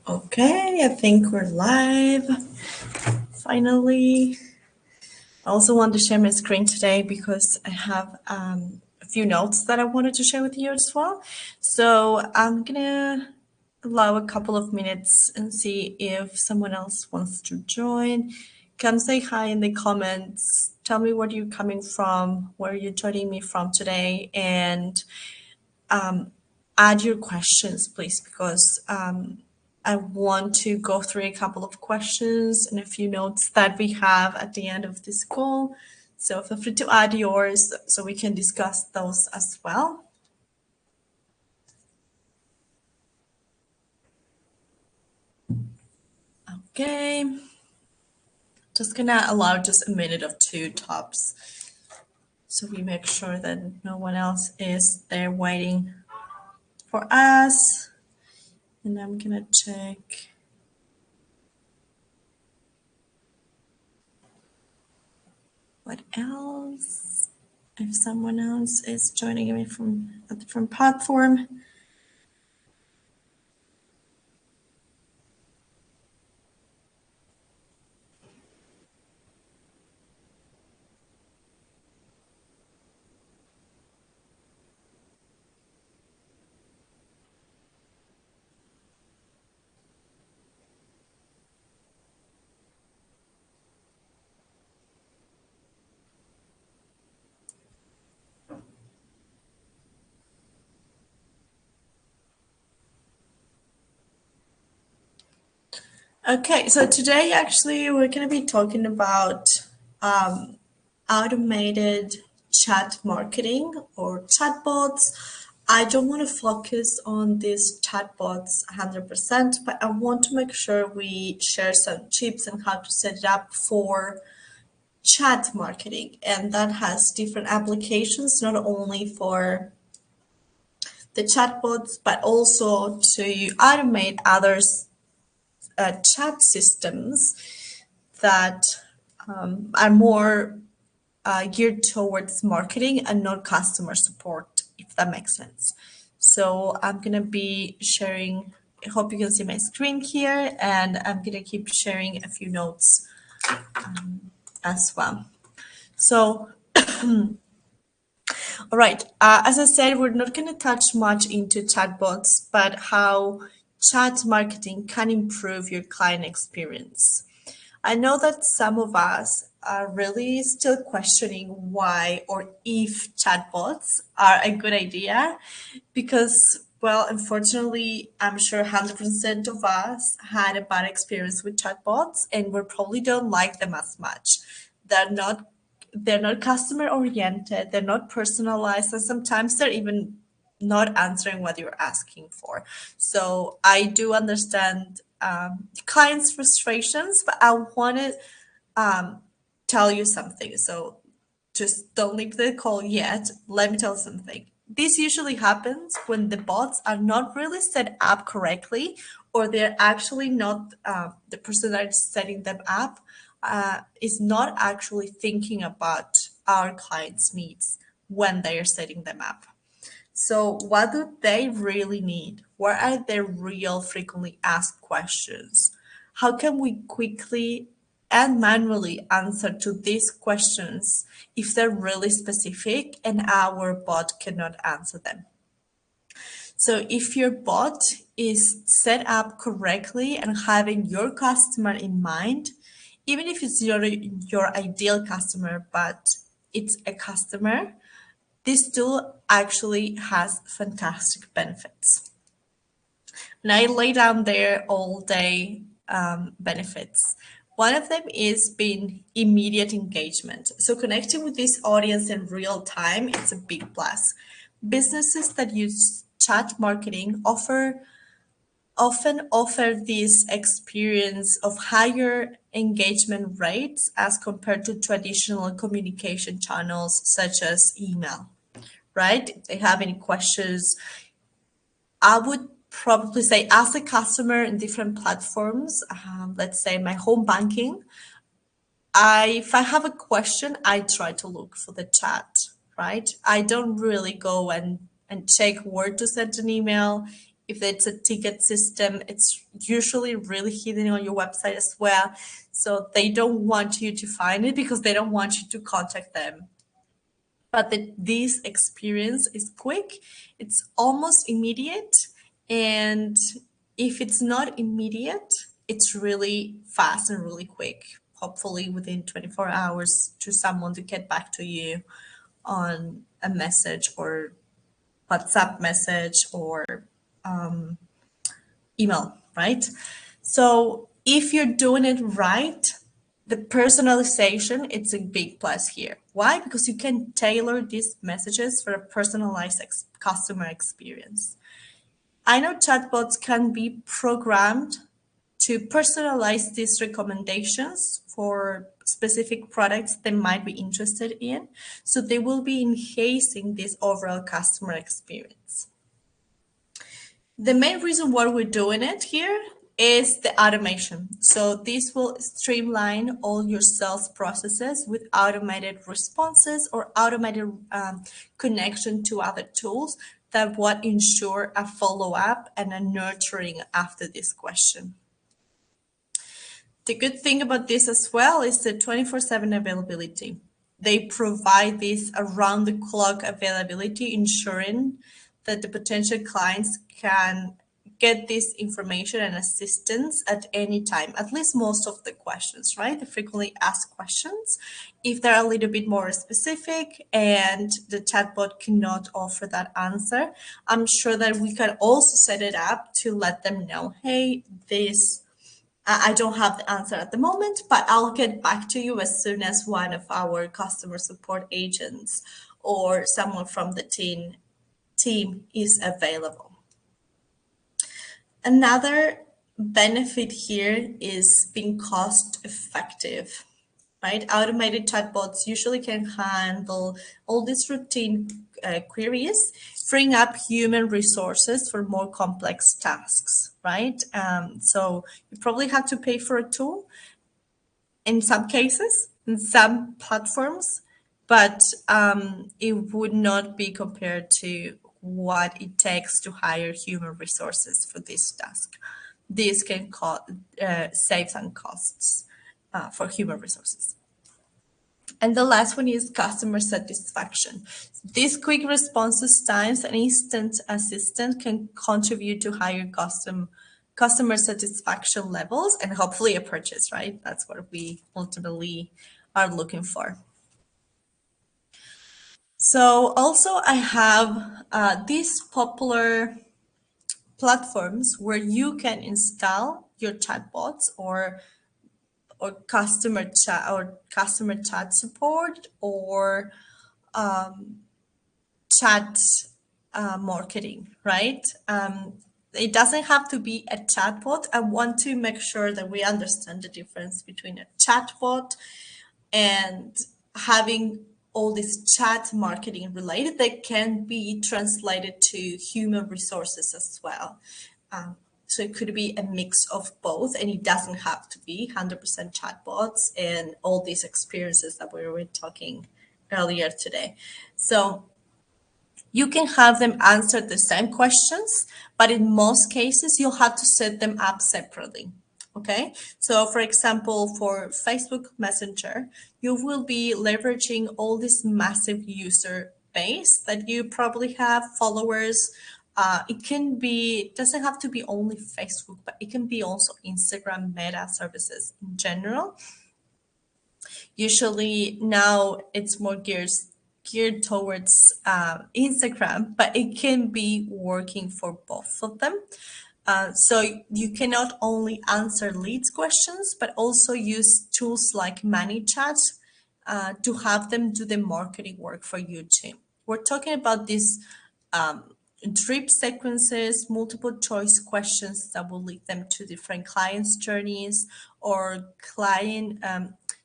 Okay, I think we're live. Finally. I also want to share my screen today because I have a few notes that I wanted to share with you as well. So I'm gonna allow a couple of minutes and see if someone else wants to join. Come say hi in the comments. Tell me where you're coming from, where you're joining me from today, and add your questions, please, because I want to go through a couple of questions and a few notes that we have at the end of this call. So feel free to add yours so we can discuss those as well. Okay. Just gonna allow just a minute or two tops so we make sure that no one else is there waiting for us. And I'm gonna check. What else? If someone else is joining me from a different platform. Okay, so today actually we're going to be talking about automated chat marketing or chatbots. I don't want to focus on these chatbots 100%, but I want to make sure we share some tips on how to set it up for chat marketing. And that has different applications, not only for the chatbots, but also to automate others chat systems that are more geared towards marketing and not customer support, if that makes sense. So I'm going to be sharing, I hope you can see my screen here, and I'm going to keep sharing a few notes as well. So, all right, as I said, we're not going to touch much into chatbots, but how chat marketing can improve your client experience. I know that some of us are really still questioning why or if chatbots are a good idea because, well, unfortunately, I'm sure 100% of us had a bad experience with chatbots and we probably don't like them as much. They're not they're not customer oriented, they're not personalized, and sometimes they're even not answering what you're asking for. So I do understand clients' frustrations, but I want to tell you something. So just don't leave the call yet. Let me tell you something. This usually happens when the bots are not really set up correctly, or they're actually not, the person that is setting them up is not actually thinking about our clients' needs when they are setting them up. So, what do they really need? What are their real frequently asked questions? How can we quickly and manually answer to these questions if they're really specific and our bot cannot answer them? So, if your bot is set up correctly and having your customer in mind, even if it's your ideal customer, but it's a customer, this tool actually has fantastic benefits. And I lay down there all day benefits. One of them is being immediate engagement. So connecting with this audience in real time, it's a big plus. Businesses that use chat marketing often offer this experience of higher engagement rates as compared to traditional communication channels such as email, right? If they have any questions, I would probably say, as a customer in different platforms, let's say my home banking, if I have a question, I try to look for the chat, right? I don't really go and check where to send an email. If it's a ticket system, it's usually really hidden on your website as well. So they don't want you to find it because they don't want you to contact them. But this experience is quick, it's almost immediate, and if it's not immediate, it's really fast and really quick, hopefully within 24 hours to someone to get back to you on a message or WhatsApp message or email, right? So if you're doing it right, the personalization, it's a big plus here. Why? Because you can tailor these messages for a personalized customer experience. I know chatbots can be programmed to personalize these recommendations for specific products they might be interested in. So they will be enhancing this overall customer experience. The main reason why we're doing it here is the automation. So this will streamline all your sales processes with automated responses or automated connection to other tools that would ensure a follow-up and a nurturing after this question. The good thing about this as well is the 24/7 availability. They provide this around the clock availability, ensuring that the potential clients can get this information and assistance at any time, at least most of the questions, right? The frequently asked questions. If they're a little bit more specific and the chatbot cannot offer that answer, I'm sure that we can also set it up to let them know, hey, this I don't have the answer at the moment, but I'll get back to you as soon as one of our customer support agents or someone from the team is available. Another benefit here is being cost effective, right? Automated chatbots usually can handle all these routine queries, freeing up human resources for more complex tasks, right? So you probably have to pay for a tool in some cases, in some platforms, but it would not be compared to what it takes to hire human resources for this task. This can save some costs for human resources. And the last one is customer satisfaction. These quick responses times and instant assistance can contribute to higher customer satisfaction levels and hopefully a purchase, right? That's what we ultimately are looking for. So also I have these popular platforms where you can install your chatbots or customer chat support or chat marketing, right? It doesn't have to be a chatbot. I want to make sure that we understand the difference between a chatbot and having all this chat marketing related that can be translated to human resources as well. So it could be a mix of both, and it doesn't have to be 100% chatbots and all these experiences that we were talking earlier today. So you can have them answer the same questions, but in most cases, you'll have to set them up separately. Okay, so for example, for Facebook Messenger, you will be leveraging all this massive user base that you probably have followers. It can be, doesn't have to be only Facebook, but it can be also Instagram Meta services in general. Usually now it's more geared towards Instagram, but it can be working for both of them. So you can not only answer leads questions, but also use tools like ManyChat to have them do the marketing work for you too. We're talking about these drip sequences, multiple choice questions that will lead them to different clients' journeys or client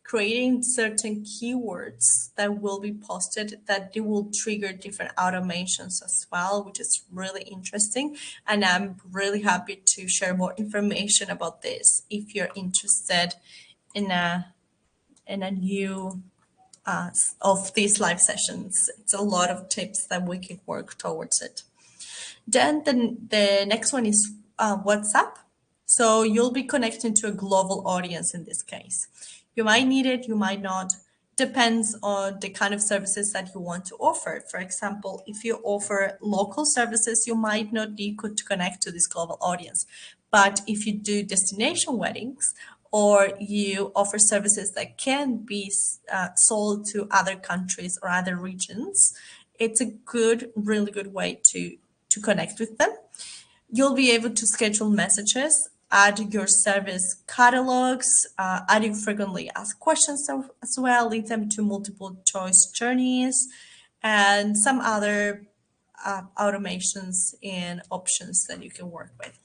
creating certain keywords that will be posted that they will trigger different automations as well, which is really interesting. And I'm really happy to share more information about this if you're interested in a new of these live sessions. It's a lot of tips that we can work towards it. Then the next one is WhatsApp. So you'll be connecting to a global audience in this case. You might need it, you might not. Depends on the kind of services that you want to offer. For example, if you offer local services, you might not need to connect to this global audience. But if you do destination weddings or you offer services that can be sold to other countries or other regions, it's a good, really good way to connect with them. You'll be able to schedule messages, add your service catalogs, adding frequently asked questions as well, lead them to multiple choice journeys, and some other automations and options that you can work with.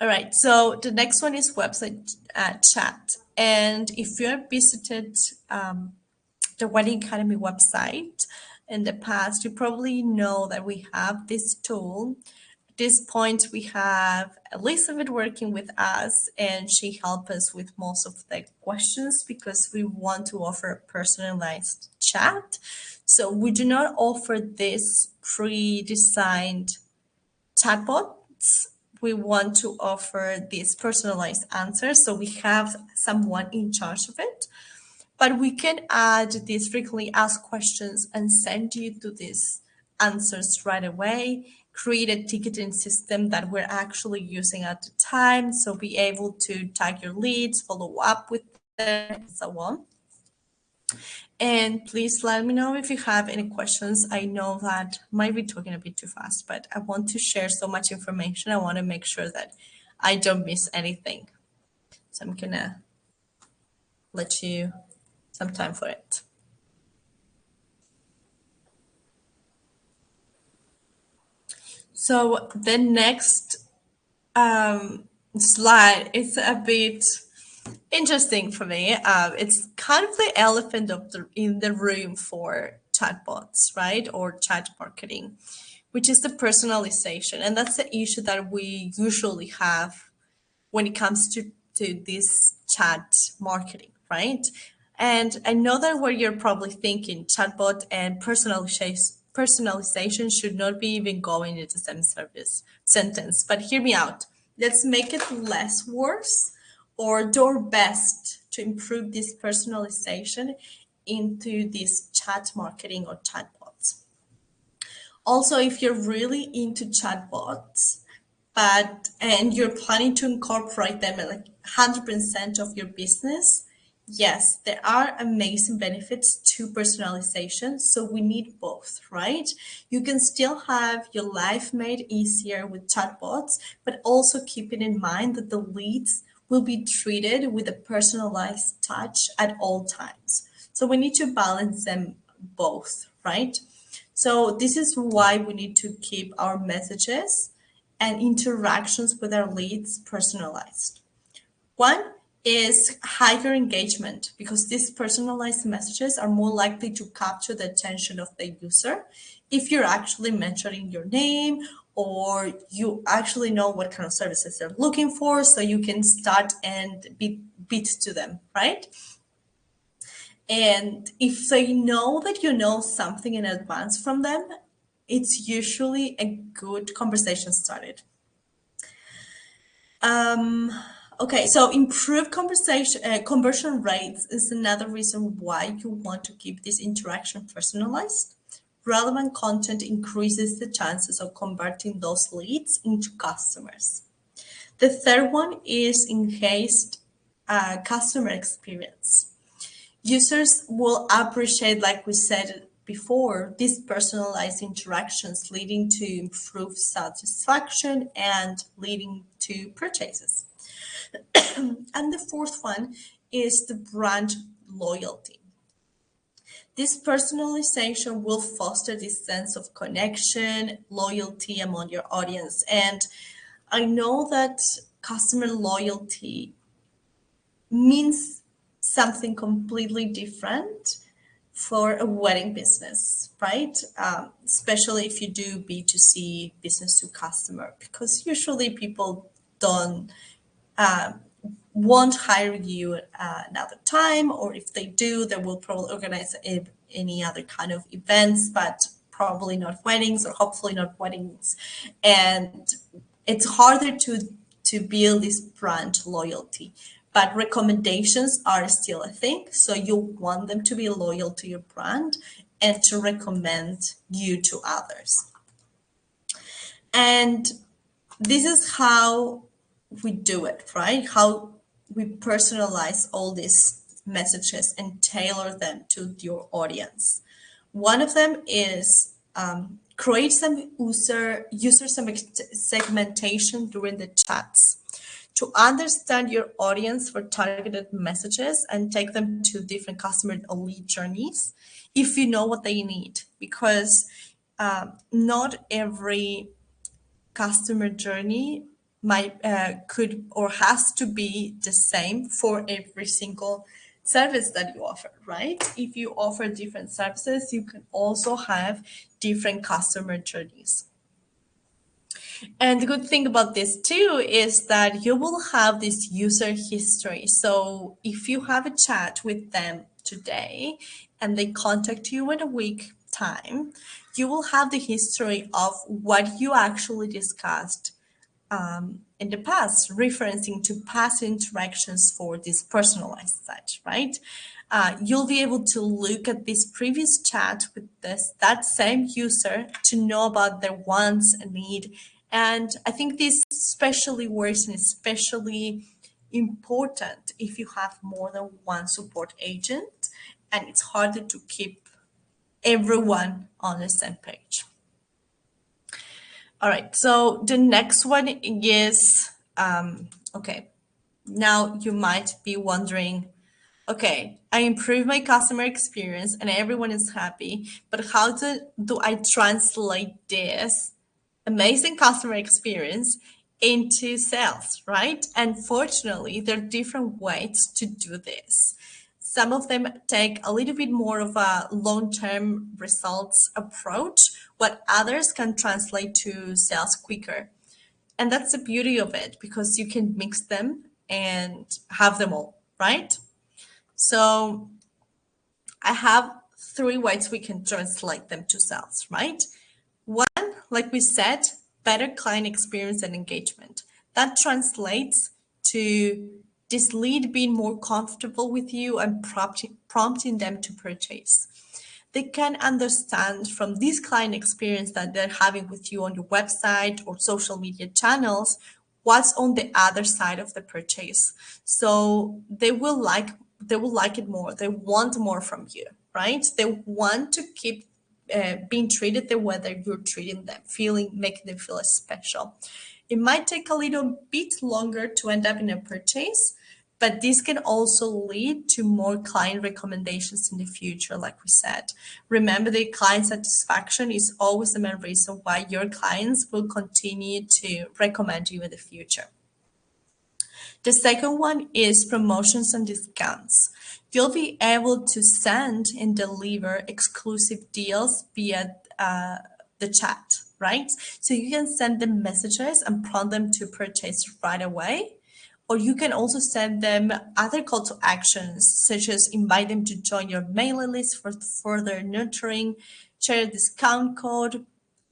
All right, so the next one is website chat. And if you have visited the Wedding Academy website in the past, you probably know that we have this tool. At this point, we have Elizabeth working with us, and she helps us with most of the questions because we want to offer a personalized chat. So we do not offer this pre-designed chatbots. We want to offer these personalized answers. So we have someone in charge of it. But we can add these frequently asked questions and send you to these answers right away, create a ticketing system that we're actually using at the time. So be able to tag your leads, follow up with them, and so on. And please let me know if you have any questions. I know that I might be talking a bit too fast, but I want to share so much information. I want to make sure that I don't miss anything. So I'm gonna let you some time for it. So the next slide is a bit interesting for me. It's kind of the elephant in the room for chatbots, right? Or chat marketing, which is the personalization. And that's the issue that we usually have when it comes to this chat marketing, right? And I know that what you're probably thinking, chatbot and personalization should not be even going into the same service sentence. But hear me out. Let's make it less worse or do our best to improve this personalization into this chat marketing or chatbots. Also, if you're really into chatbots, and you're planning to incorporate them at like 100% of your business, yes, there are amazing benefits to personalization. So we need both, right? You can still have your life made easier with chatbots, but also keeping in mind that the leads will be treated with a personalized touch at all times. So we need to balance them both, right? So this is why we need to keep our messages and interactions with our leads personalized. One is higher engagement because these personalized messages are more likely to capture the attention of the user if you're actually mentioning your name or you actually know what kind of services they're looking for, so you can start and beat to them, right? And if they know that you know something in advance from them, it's usually a good conversation started. Okay, so improved conversion rates is another reason why you want to keep this interaction personalized. Relevant content increases the chances of converting those leads into customers. The third one is enhanced customer experience. Users will appreciate, like we said before, these personalized interactions leading to improved satisfaction and leading to purchases. And the fourth one is the brand loyalty. This personalization will foster this sense of connection, loyalty among your audience. And I know that customer loyalty means something completely different for a wedding business, right? Especially if you do B2C, business to customer, because usually people don't won't hire you another time, or if they do, they will probably organize any other kind of events, but probably not weddings or hopefully not weddings. And it's harder to build this brand loyalty. But recommendations are still a thing. So you want them to be loyal to your brand and to recommend you to others. And this is how we do it, right? How we personalize all these messages and tailor them to your audience. One of them is create some user segmentation during the chats to understand your audience for targeted messages and take them to different customer or lead journeys if you know what they need, because not every customer journey might could or has to be the same for every single service that you offer, right? If you offer different services, you can also have different customer journeys. And the good thing about this too is that you will have this user history. So if you have a chat with them today and they contact you in a week time, you will have the history of what you actually discussed in the past, referencing to past interactions for this personalized touch, right? You'll be able to look at this previous chat with that same user to know about their wants and need. And I think this especially works and especially important if you have more than one support agent and it's harder to keep everyone on the same page. All right, so the next one is okay. Now you might be wondering, okay, I improve my customer experience and everyone is happy, but how do I translate this amazing customer experience into sales, right? And fortunately, there are different ways to do this. Some of them take a little bit more of a long-term results approach, what others can translate to sales quicker. And that's the beauty of it because you can mix them and have them all, right? So I have three ways we can translate them to sales, right? One, like we said, better client experience and engagement. That translates to this lead being more comfortable with you and prompting them to purchase. They can understand from this client experience that they're having with you on your website or social media channels what's on the other side of the purchase. So they will like it more. They want more from you, right? They want to keep being treated the way that you're treating them, making them feel special. It might take a little bit longer to end up in a purchase, but this can also lead to more client recommendations in the future, like we said. Remember, the client satisfaction is always the main reason why your clients will continue to recommend you in the future. The second one is promotions and discounts. You'll be able to send and deliver exclusive deals via the chat, right? So you can send them messages and prompt them to purchase right away. Or you can also send them other call to actions, such as invite them to join your mailing list for further nurturing, share a discount code,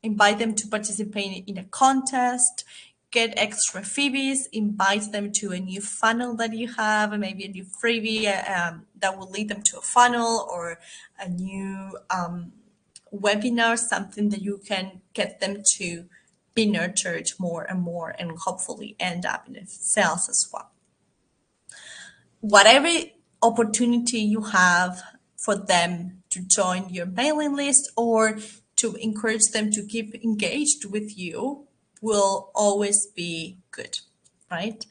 invite them to participate in a contest, get extra freebies, invite them to a new funnel that you have, maybe a new freebie that will lead them to a funnel or a new webinar, something that you can get them to be nurtured more and more and hopefully end up in sales as well. Whatever opportunity you have for them to join your mailing list or to encourage them to keep engaged with you will always be good, right?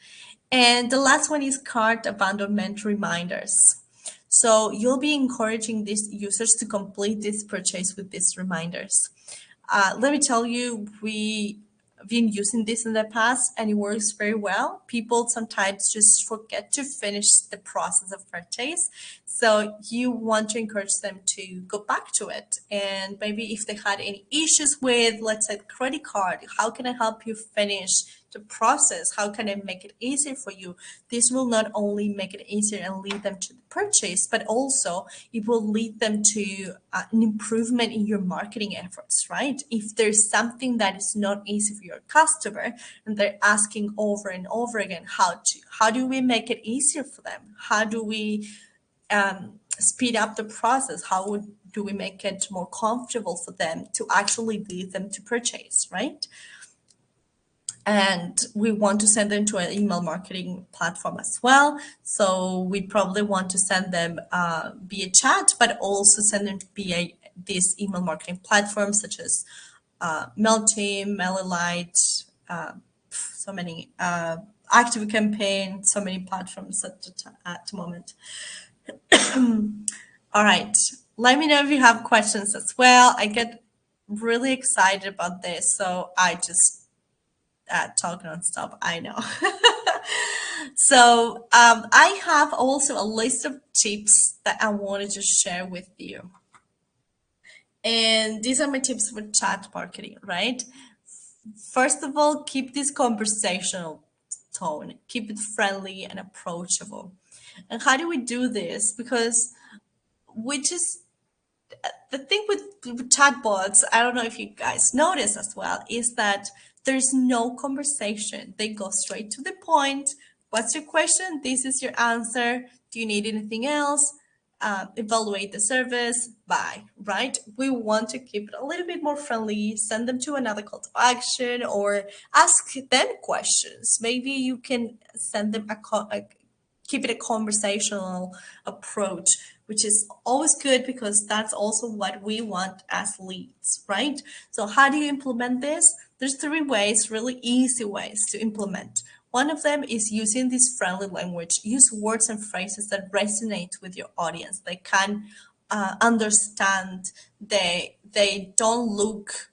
And the last one is cart abandonment reminders. So you'll be encouraging these users to complete this purchase with these reminders. Let me tell you, we've been using this in the past and it works very well. People sometimes just forget to finish the process of purchase. So you want to encourage them to go back to it. And maybe if they had any issues with, let's say, credit card, how can I help you finish the process? How can I make it easier for you? This will not only make it easier and lead them to the purchase, but also it will lead them to an improvement in your marketing efforts, right? If there's something that is not easy for your customer and they're asking over and over again, how do we make it easier for them? How do we speed up the process? Do we make it more comfortable for them to actually lead them to purchase, right? And we want to send them to an email marketing platform as well. So we probably want to send them via chat, but also send them via these email marketing platforms such as MailChimp, MailerLite, so many Active Campaign, so many platforms at the moment. All right. Let me know if you have questions as well. I get really excited about this, so I just talk nonstop. I know. So I have also a list of tips that I wanted to share with you. And these are my tips for chat marketing, right? First of all, keep this conversational tone, keep it friendly and approachable. And how do we do this? Because we just the thing with chatbots, I don't know if you guys notice as well, is that there's no conversation. They go straight to the point. What's your question? This is your answer. Do you need anything else? Evaluate the service. Bye. Right? We want to keep it a little bit more friendly. Send them to another call to action or ask them questions. Maybe you can send them keep it a conversational approach, which is always good because that's also what we want as leads, right? So how do you implement this? There's three ways, really easy ways to implement. One of them is using this friendly language. Use words and phrases that resonate with your audience. They can understand. They don't look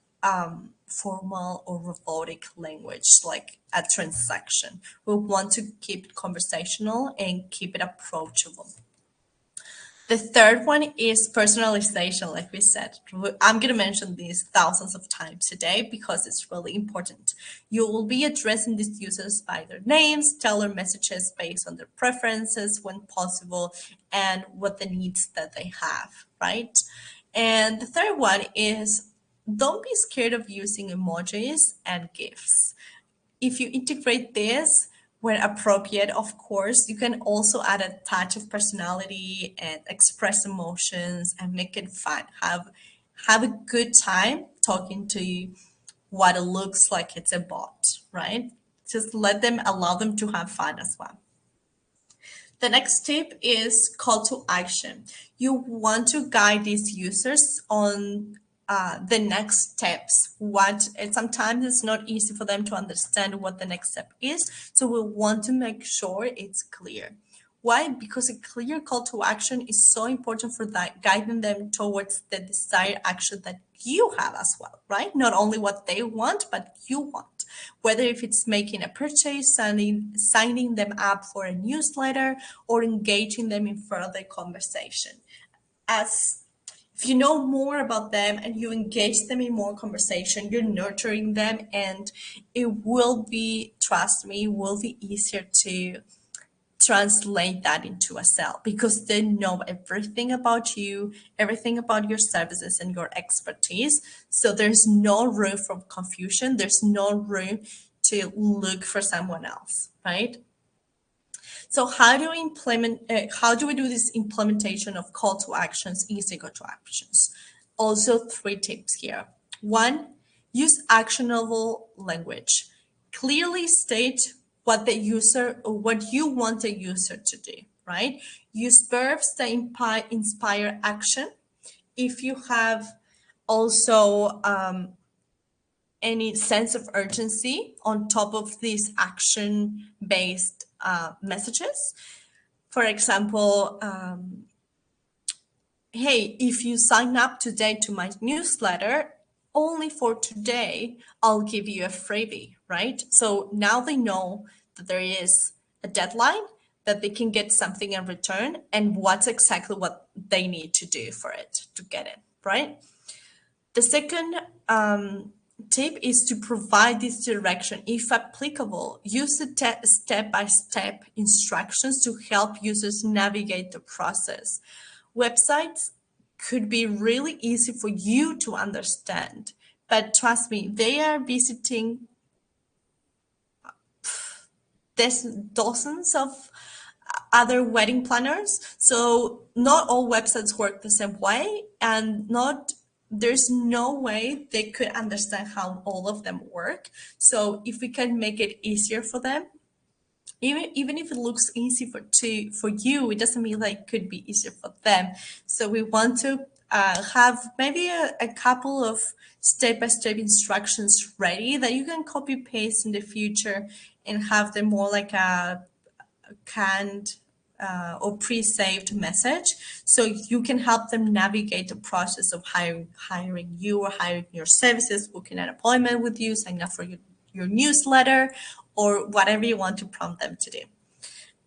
formal or robotic language like a transaction. We want to keep it conversational and keep it approachable. The third one is personalization, like we said. I'm going to mention these thousands of times today because it's really important. You will be addressing these users by their names, tailor messages based on their preferences when possible, and what the needs that they have, right? And the third one is don't be scared of using emojis and GIFs. If you integrate this where appropriate, of course, you can also add a touch of personality and express emotions and make it fun. Have a good time talking to you what it looks like it's a bot, right? Just allow them to have fun as well. The next tip is call to action. You want to guide these users on the next steps. Sometimes it's not easy for them to understand what the next step is. So we want to make sure it's clear. Why? Because a clear call to action is so important for that, guiding them towards the desired action that you have as well, right? Not only what they want, but you want. Whether if it's making a purchase, signing them up for a newsletter, or engaging them in further conversation. As if you know more about them and you engage them in more conversation, you're nurturing them, and it will be, trust me, it will be easier to translate that into a sale because they know everything about you, everything about your services and your expertise. So there's no room for confusion. There's no room to look for someone else, right? So how do we do this implementation of call to actions, easy call to actions? Also, three tips here. One, use actionable language. Clearly state what you want the user to do, right? Use verbs that inspire action. If you have also any sense of urgency on top of these action-based messages. For example, hey, if you sign up today to my newsletter, only for today, I'll give you a freebie, right? So now they know that there is a deadline, that they can get something in return, and what's exactly what they need to do for it to get it, right? The second tip is to provide this direction. If applicable, use the step-by-step instructions to help users navigate the process. Websites could be really easy for you to understand, but trust me, they are visiting there's dozens of other wedding planners. So not all websites work the same way, and not there's no way they could understand how all of them work. So if we can make it easier for them, even if it looks easy for you, it doesn't mean like it could be easier for them. So we want to have maybe a couple of step-by-step instructions ready that you can copy paste in the future and have them more like a canned or pre-saved message, so you can help them navigate the process of hiring you or hiring your services, booking an appointment with you, signing up for your newsletter, or whatever you want to prompt them to do.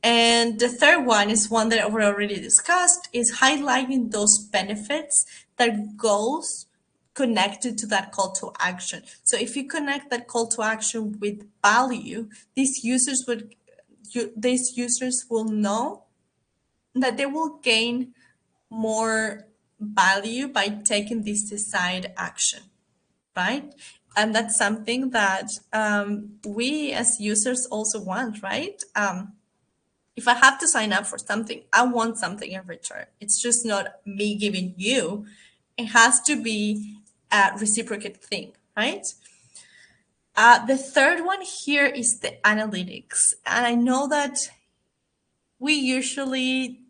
And the third one is one that we already discussed, is highlighting those benefits that goes connected to that call to action. So if you connect that call to action with value, these users will know that they will gain more value by taking this desired action, right? And that's something that we as users also want, right? If I have to sign up for something, I want something in return. It's just not me giving you. It has to be a reciprocate thing, right? The third one here is the analytics. And I know that we usually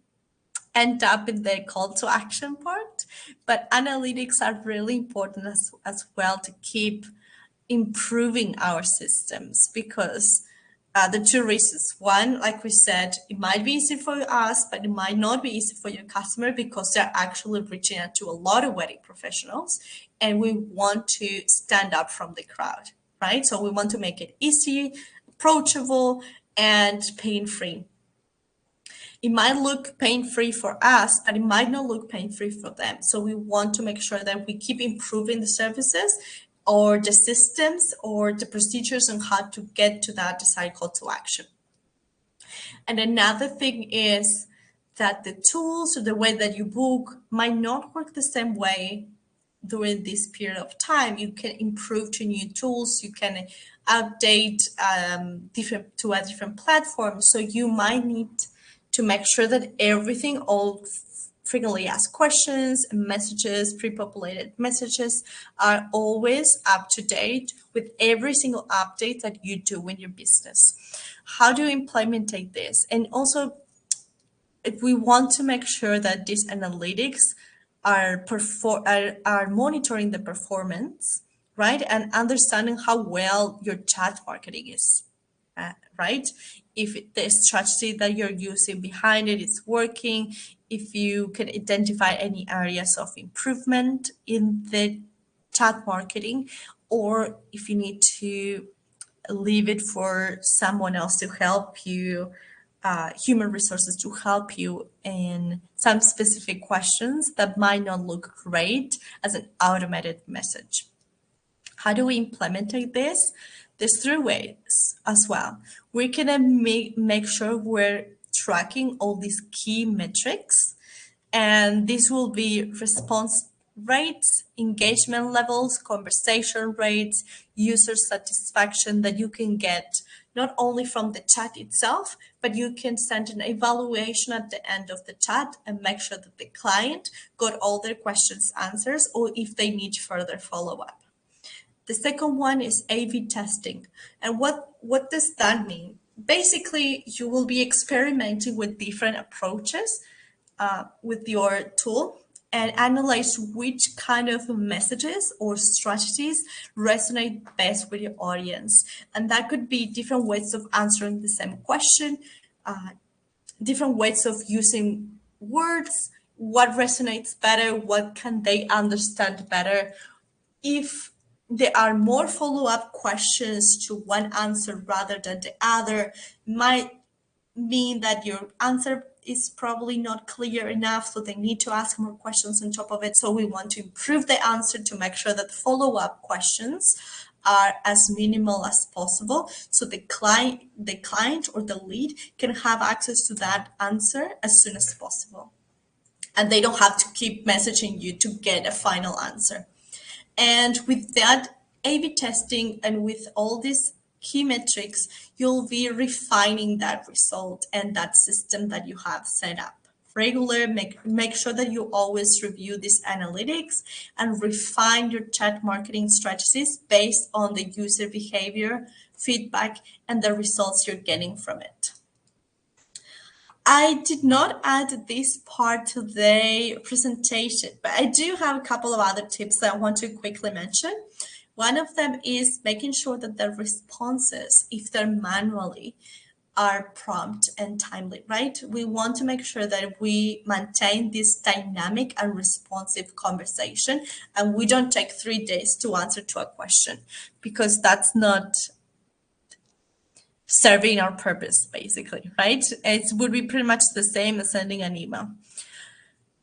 end up in the call to action part, but analytics are really important as well to keep improving our systems, because the two reasons. One, like we said, it might be easy for us, but it might not be easy for your customer because they're actually reaching out to a lot of wedding professionals, and we want to stand up from the crowd, right? So we want to make it easy, approachable, and pain-free. It might look pain-free for us, but it might not look pain-free for them. So we want to make sure that we keep improving the services or the systems or the procedures on how to get to that desired call to action. And another thing is that the tools or the way that you book might not work the same way during this period of time. You can improve to new tools, you can update different to a different platform. So you might need to make sure that everything, all frequently asked questions, messages, pre-populated messages are always up to date with every single update that you do in your business. How do you implement this? And also, if we want to make sure that these analytics are monitoring the performance, right? And understanding how well your chat marketing is, right? If the strategy that you're using behind it is working, if you can identify any areas of improvement in the chat marketing, or if you need to leave it for someone else to help you, human resources to help you in some specific questions that might not look great as an automated message. How do we implement this? There's three ways as well. We're gonna make sure we're tracking all these key metrics, and this will be response rates, engagement levels, conversation rates, user satisfaction that you can get not only from the chat itself, but you can send an evaluation at the end of the chat and make sure that the client got all their questions answered, or if they need further follow-up. The second one is A/B testing. And what does that mean? Basically, you will be experimenting with different approaches with your tool and analyze which kind of messages or strategies resonate best with your audience. And that could be different ways of answering the same question, different ways of using words, what resonates better, what can they understand better. If there are more follow-up questions to one answer rather than the other, might mean that your answer is probably not clear enough, so they need to ask more questions on top of it. So we want to improve the answer to make sure that follow-up questions are as minimal as possible, so the client or the lead can have access to that answer as soon as possible, and they don't have to keep messaging you to get a final answer. And with that A/B testing and with all these key metrics, you'll be refining that result and that system that you have set up. Make sure that you always review these analytics and refine your chat marketing strategies based on the user behavior, feedback, and the results you're getting from it. I did not add this part to the presentation, but I do have a couple of other tips that I want to quickly mention. One of them is making sure that the responses, if they're manually, are prompt and timely, right? We want to make sure that we maintain this dynamic and responsive conversation, and we don't take 3 days to answer to a question, because that's not serving our purpose, basically, right? It would be pretty much the same as sending an email.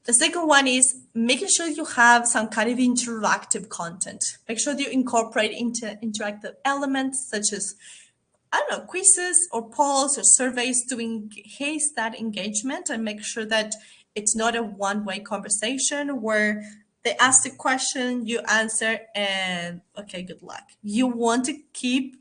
The second one is making sure you have some kind of interactive content. Make sure that you incorporate interactive elements such as, I don't know, quizzes or polls or surveys to enhance that engagement and make sure that it's not a one-way conversation where they ask the question, you answer, and okay, good luck. You want to keep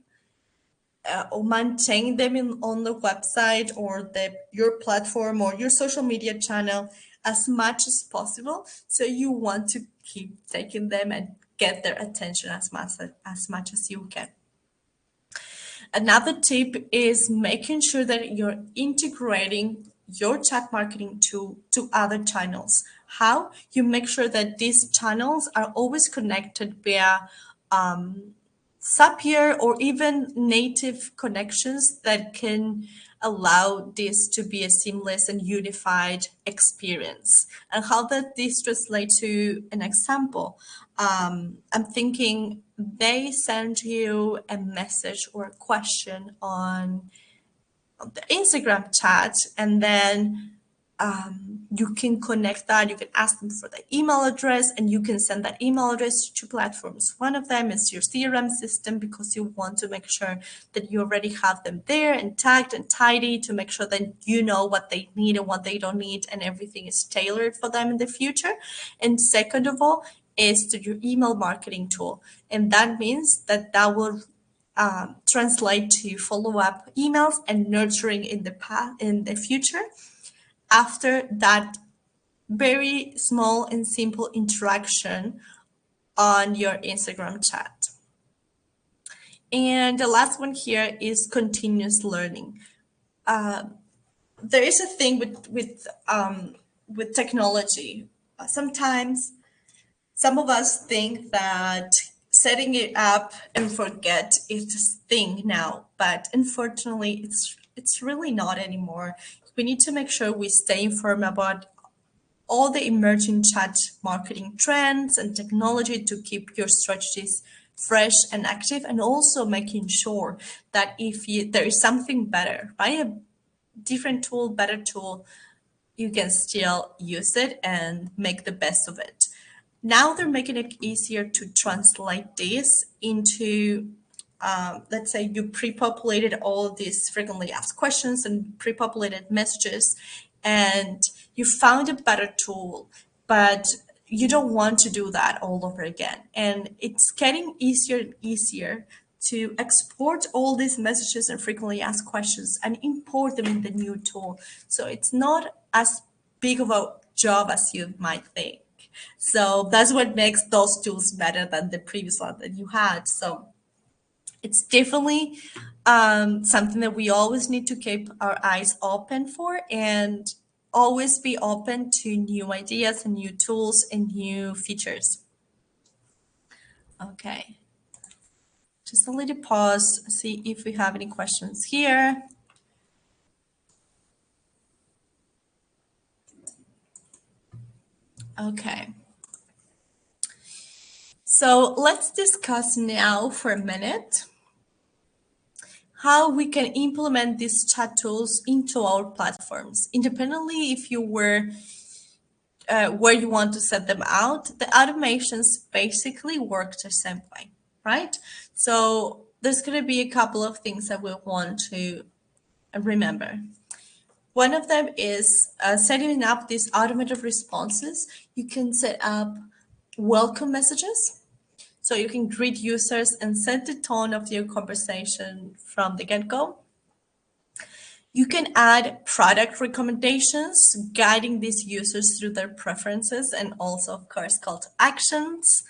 or maintain them on the website or your platform or your social media channel as much as possible. So you want to keep taking them and get their attention as much as you can. Another tip is making sure that you're integrating your chat marketing to other channels. How? You make sure that these channels are always connected via Zapier or even native connections that can allow this to be a seamless and unified experience. And how that this translates to an example. I'm thinking they send you a message or a question on the Instagram chat, and then you can connect that. You can ask them for the email address, and you can send that email address to two platforms. One of them is your CRM system, because you want to make sure that you already have them there and tagged and tidy to make sure that you know what they need and what they don't need, and everything is tailored for them in the future. And second of all, is to your email marketing tool, and that means that will translate to follow-up emails and nurturing in the future after that very small and simple interaction on your Instagram chat. And the last one here is continuous learning. There is a thing with technology. Sometimes some of us think that setting it up and forget is a thing now, but unfortunately, it's really not anymore. We need to make sure we stay informed about all the emerging chat marketing trends and technology to keep your strategies fresh and active, and also making sure that if there is something better, buy a different tool, better tool, you can still use it and make the best of it. Now they're making it easier to translate this into, let's say you pre-populated all of these frequently asked questions and pre-populated messages, and you found a better tool, but you don't want to do that all over again. And it's getting easier and easier to export all these messages and frequently asked questions and import them in the new tool. So it's not as big of a job as you might think. So that's what makes those tools better than the previous one that you had. So it's definitely something that we always need to keep our eyes open for, and always be open to new ideas and new tools and new features. Okay, just a little pause, see if we have any questions here. Okay. So let's discuss now for a minute how we can implement these chat tools into our platforms. Independently if you were where you want to set them out, the automations basically work the same way, right? So there's going to be a couple of things that we want to remember. One of them is setting up these automated responses. You can set up welcome messages. So you can greet users and set the tone of your conversation from the get-go. You can add product recommendations, guiding these users through their preferences and also, of course, call to actions.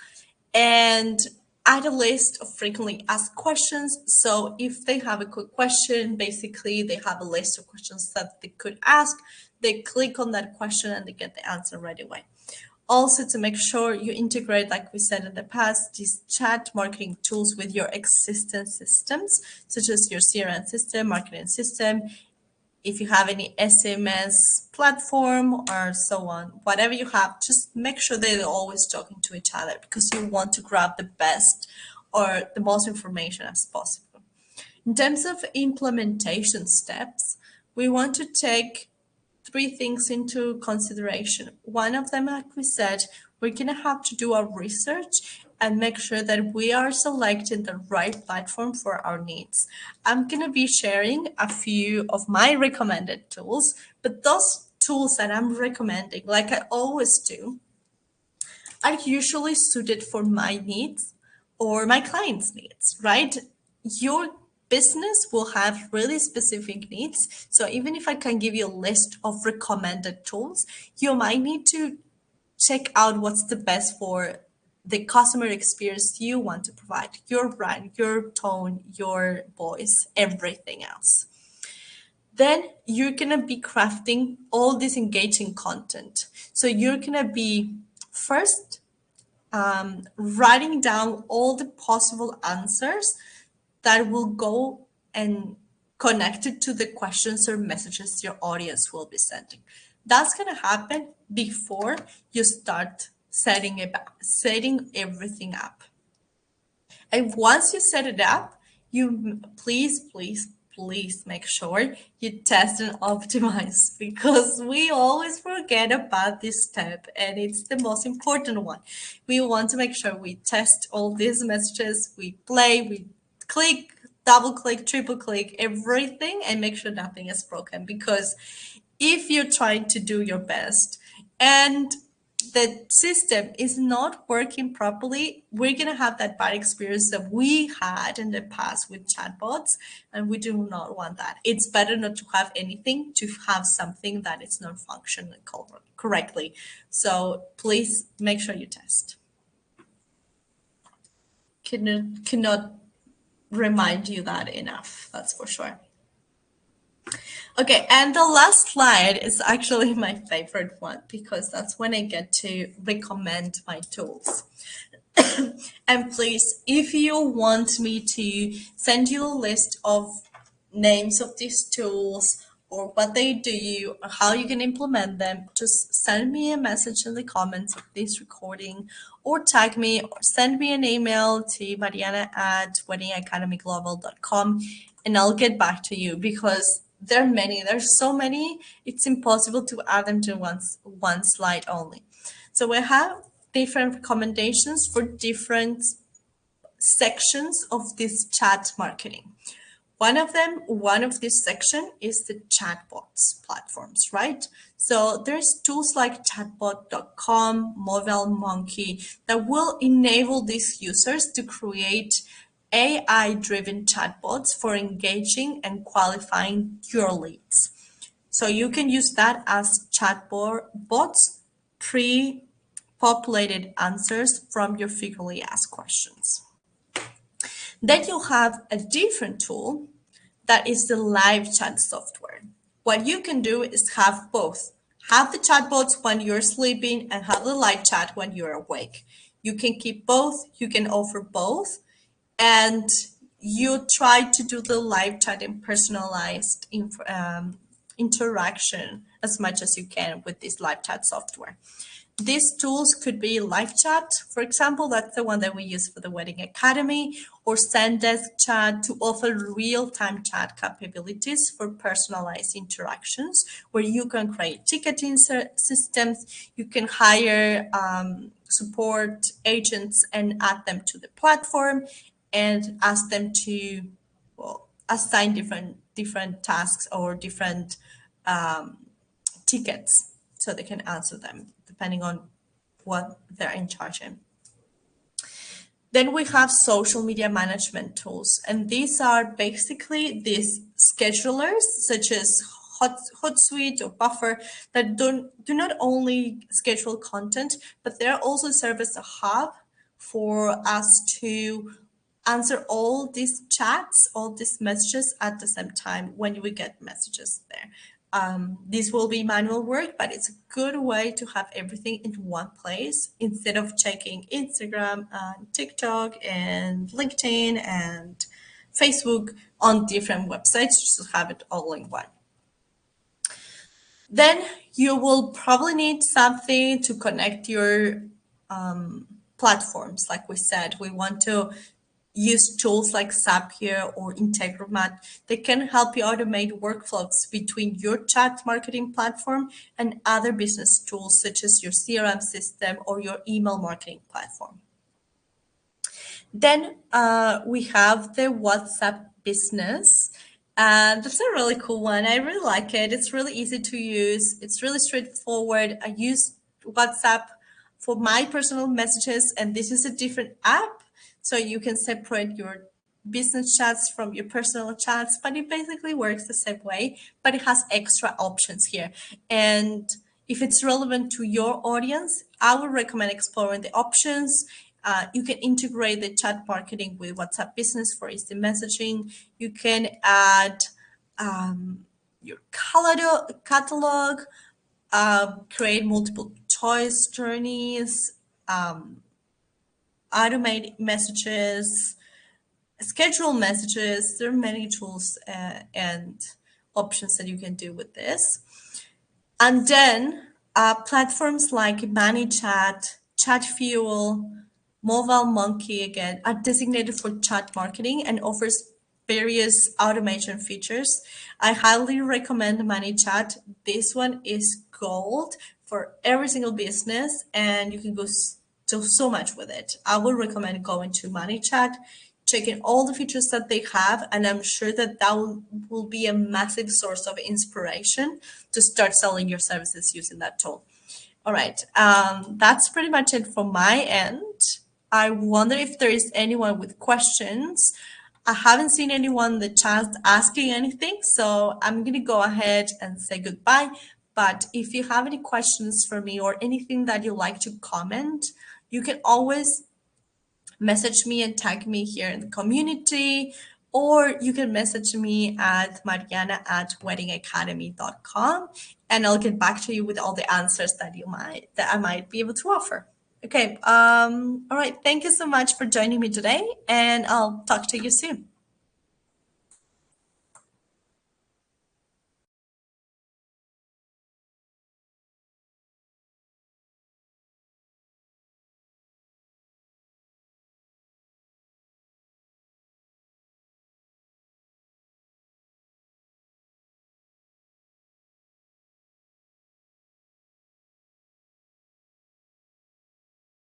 And add a list of frequently asked questions. So if they have a quick question, basically they have a list of questions that they could ask. They click on that question and they get the answer right away. Also, to make sure you integrate, like we said in the past, these chat marketing tools with your existing systems, such as your CRM system, marketing system, if you have any SMS platform or so on, whatever you have, just make sure they're always talking to each other because you want to grab the best or the most information as possible. In terms of implementation steps, we want to take three things into consideration. One of them, like we said, we're going to have to do our research and make sure that we are selecting the right platform for our needs. I'm going to be sharing a few of my recommended tools, but those tools that I'm recommending, like I always do, are usually suited for my needs or my clients' needs, right? Your business will have really specific needs. So even if I can give you a list of recommended tools, you might need to check out what's the best for the customer experience you want to provide, your brand, your tone, your voice, everything else. Then you're going to be crafting all this engaging content. So you're going to be first writing down all the possible answers that will go and connected to the questions or messages your audience will be sending. That's going to happen before you start setting everything up. And once you set it up, you please make sure you test and optimize because we always forget about this step and it's the most important one. We want to make sure we test all these messages, we play, we click, double click, triple click, everything and make sure nothing is broken because if you're trying to do your best and the system is not working properly, we're going to have that bad experience that we had in the past with chatbots, and we do not want that. It's better not to have anything to have something that is not functioning correctly. So please make sure you test. Cannot remind you that enough, that's for sure. Okay, and the last slide is actually my favorite one because that's when I get to recommend my tools. And please, if you want me to send you a list of names of these tools or what they do or how you can implement them, just send me a message in the comments of this recording or tag me or send me an email to mariana@weddingacademyglobal.com and I'll get back to you because there's so many, it's impossible to add them to one slide only. So we have different recommendations for different sections of this chat marketing. One of this section is the chatbots platforms, right? So there's tools like chatbot.com, Mobile Monkey that will enable these users to create AI-driven chatbots for engaging and qualifying your leads. So you can use that as chatbots, pre-populated answers from your frequently asked questions. Then you'll have a different tool that is the live chat software. What you can do is have both. Have the chatbots when you're sleeping and have the live chat when you're awake. You can keep both, you can offer both, and you try to do the live chat and personalized interaction as much as you can with this live chat software. These tools could be live chat, for example, that's the one that we use for the Wedding Academy, or Zendesk Chat to offer real-time chat capabilities for personalized interactions, where you can create ticketing systems, you can hire support agents and add them to the platform and ask them to, well, assign different tasks or different tickets so they can answer them depending on what they're in charge in. Then we have social media management tools, and these are basically these schedulers such as Hotsuite or Buffer that do not only schedule content, but they also serve as a hub for us to answer all these chats, all these messages at the same time when we get messages there. This will be manual work, but it's a good way to have everything in one place instead of checking Instagram and TikTok and LinkedIn and Facebook on different websites, just to have it all in one. Then you will probably need something to connect your platforms. Like we said, we want to use tools like Zapier or Integromat that can help you automate workflows between your chat marketing platform and other business tools such as your CRM system or your email marketing platform. Then we have the WhatsApp business. And that's a really cool one. I really like it. It's really easy to use. It's really straightforward. I use WhatsApp for my personal messages, and this is a different app. So you can separate your business chats from your personal chats, but it basically works the same way, but it has extra options here. And if it's relevant to your audience, I would recommend exploring the options. You can integrate the chat marketing with WhatsApp Business for instant messaging. You can add your catalog, create multiple choice journeys, automate messages, schedule messages. There are many tools and options that you can do with this. And then platforms like ManyChat, ChatFuel, Mobile Monkey again are designated for chat marketing and offers various automation features. I highly recommend ManyChat. This one is gold for every single business, and you can go so much with it. I would recommend going to ManyChat, checking all the features that they have, and I'm sure that will be a massive source of inspiration to start selling your services using that tool. All right, that's pretty much it from my end. I wonder if there is anyone with questions. I haven't seen anyone in the chat asking anything, so I'm going to go ahead and say goodbye. But if you have any questions for me or anything that you'd like to comment, you can always message me and tag me here in the community, or you can message me at mariana@weddingacademy.com, and I'll get back to you with all the answers that I might be able to offer. Okay. All right. Thank you so much for joining me today, and I'll talk to you soon.